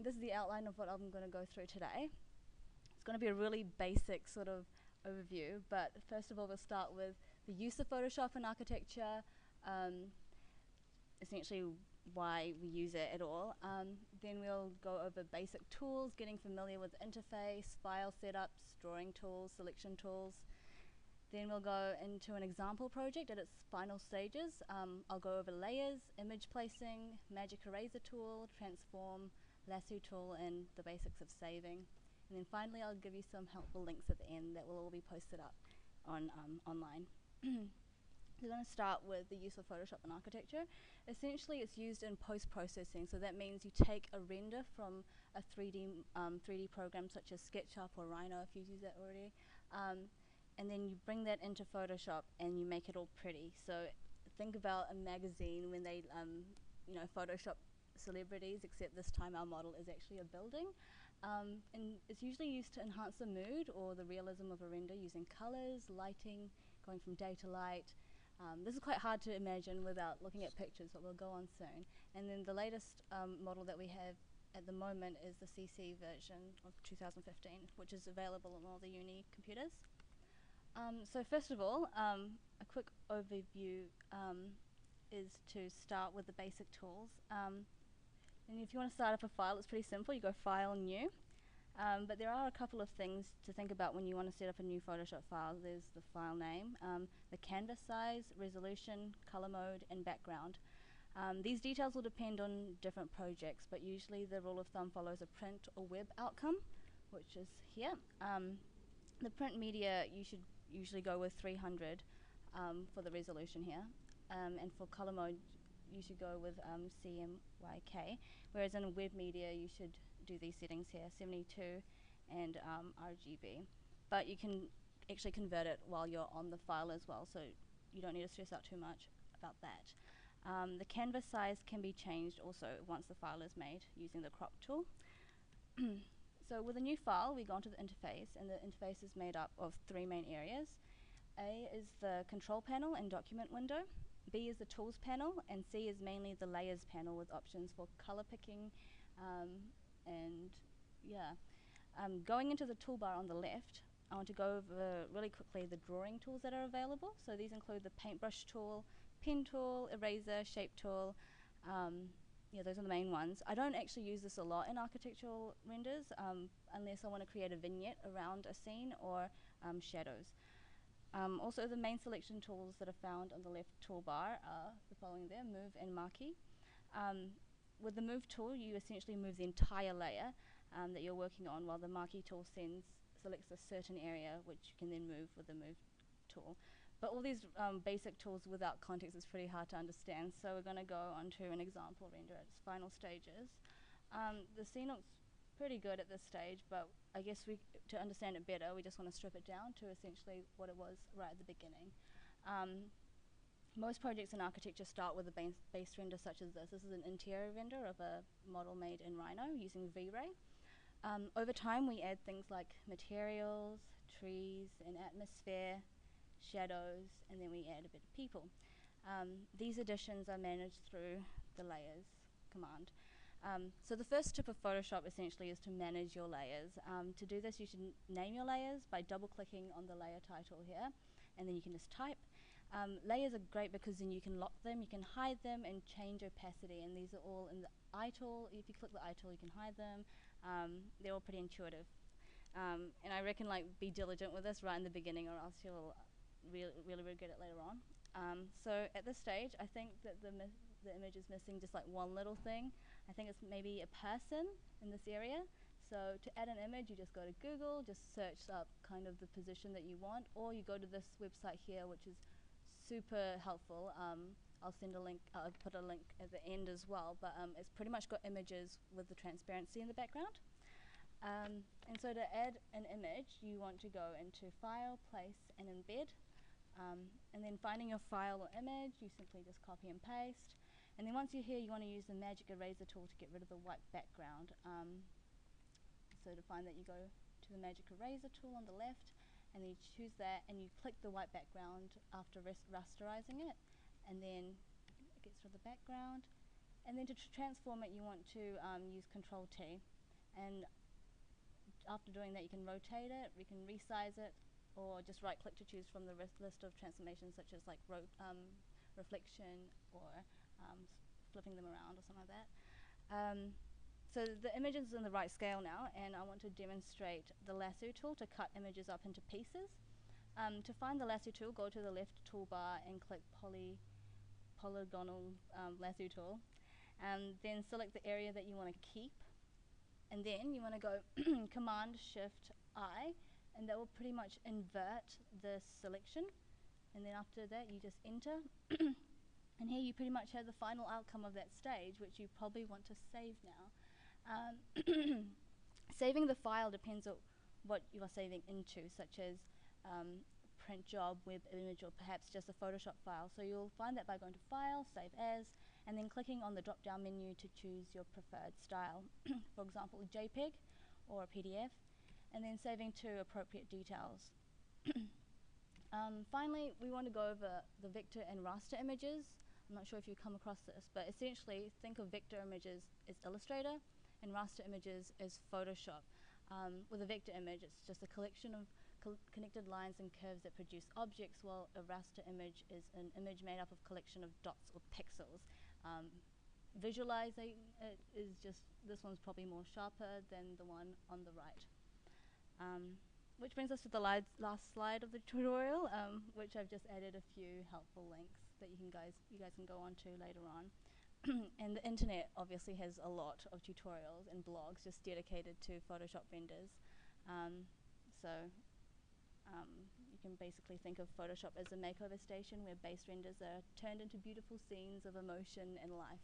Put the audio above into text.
this is the outline of what I'm going to go through today. It's going to be a really basic sort of overview, but first of all we'll start with the use of Photoshop in architecture, essentially why we use it at all. Then we'll go over basic tools, getting familiar with interface, file setups, drawing tools, selection tools. Then we'll go into an example project at its final stages. I'll go over layers, image placing, magic eraser tool, transform, lasso tool, and the basics of saving. And then finally I'll give you some helpful links at the end that will all be posted up on online. We're going to start with the use of Photoshop in architecture. Essentially it's used in post-processing, so that means you take a render from a 3D program such as SketchUp or Rhino if you've used that already, and then you bring that into Photoshop and you make it all pretty. So think about a magazine when they Photoshop celebrities, except this time our model is actually a building. And it's usually used to enhance the mood or the realism of a render using colors, lighting, going from day to light. This is quite hard to imagine without looking at pictures, but we'll go on soon. And then the latest model that we have at the moment is the CC version of 2015, which is available on all the uni computers. So first of all, a quick overview is to start with the basic tools. And if you want to start up a file, it's pretty simple. You go File, New. But there are a couple of things to think about when you want to set up a new Photoshop file. There's the file name, the canvas size, resolution, color mode, and background. These details will depend on different projects, but usually the rule of thumb follows a print or web outcome, which is here. The print media, you should usually go with 300 for the resolution here. And for color mode, you should go with CMYK, whereas in web media you should do these settings here, 72 and RGB. But you can actually convert it while you're on the file as well, so you don't need to stress out too much about that. The canvas size can be changed also once the file is made using the crop tool. So with a new file, we go onto the interface, and the interface is made up of three main areas. A is the control panel and document window. B is the tools panel, and C is mainly the layers panel with options for color picking, and yeah. Going into the toolbar on the left, I want to go over really quickly the drawing tools that are available. So these include the paintbrush tool, pen tool, eraser, shape tool. Yeah, those are the main ones. I don't actually use this a lot in architectural renders unless I want to create a vignette around a scene or shadows. Also, the main selection tools that are found on the left toolbar are the following there, Move and Marquee. With the Move tool, you essentially move the entire layer that you're working on, while the Marquee tool selects a certain area, which you can then move with the Move tool. But all these basic tools without context is pretty hard to understand, so we're going to go on to an example render at its final stages. The scene looks pretty good at this stage, but I guess to understand it better, we just want to strip it down to essentially what it was right at the beginning. Most projects in architecture start with a base render such as this. This is an interior render of a model made in Rhino using V-Ray. Over time, we add things like materials, trees, an atmosphere, shadows, and then we add a bit of people. These additions are managed through the layers command. So the first tip of Photoshop essentially is to manage your layers. To do this, you should name your layers by double-clicking on the layer title here, and then you can just type. Layers are great because then you can lock them, you can hide them, and change opacity, and these are all in the eye tool. If you click the eye tool, you can hide them. They're all pretty intuitive. And I reckon, like, be diligent with this right in the beginning, or else you'll really regret it later on. So at this stage, I think that the image is missing just like one little thing. I think it's maybe a person in this area. So to add an image, you just go to Google, just search up kind of the position that you want, or you go to this website here, which is super helpful. I'll send a link, I'll put a link at the end as well, but it's pretty much got images with the transparency in the background. And so to add an image, you want to go into File, Place, and Embed. And then finding your file or image, you simply just copy and paste. And then once you're here, you want to use the magic eraser tool to get rid of the white background. So to find that, you go to the magic eraser tool on the left, and then you choose that, and you click the white background after rasterizing it, and then it gets rid of the background. And then to transform it, you want to use Control T. And after doing that, you can rotate it, we can resize it, or just right click to choose from the list of transformations, such as like reflection, or flipping them around or something like that. So the image is in the right scale now, and I want to demonstrate the lasso tool to cut images up into pieces. To find the lasso tool, go to the left toolbar and click polygonal lasso tool, and then select the area that you want to keep, and then you want to go Command Shift I, and that will pretty much invert the selection, and then after that you just enter. And here you pretty much have the final outcome of that stage, which you probably want to save now. Saving the file depends on what you are saving into, such as print job, web image, or perhaps just a Photoshop file. So you'll find that by going to File, Save As, and then clicking on the drop-down menu to choose your preferred style. For example, JPEG or a PDF, and then saving to appropriate details. Finally, we want to go over the vector and raster images. I'm not sure if you've come across this, but essentially think of vector images as Illustrator and raster images as Photoshop. With a vector image, it's just a collection of connected lines and curves that produce objects, while a raster image is an image made up of collection of dots or pixels. Visualizing it is just, this one's probably more sharper than the one on the right. Which brings us to the last slide of the tutorial, which I've just added a few helpful links that you guys can go on to later on. And the internet obviously has a lot of tutorials and blogs just dedicated to Photoshop renders. You can basically think of Photoshop as a makeover station where base renders are turned into beautiful scenes of emotion and life.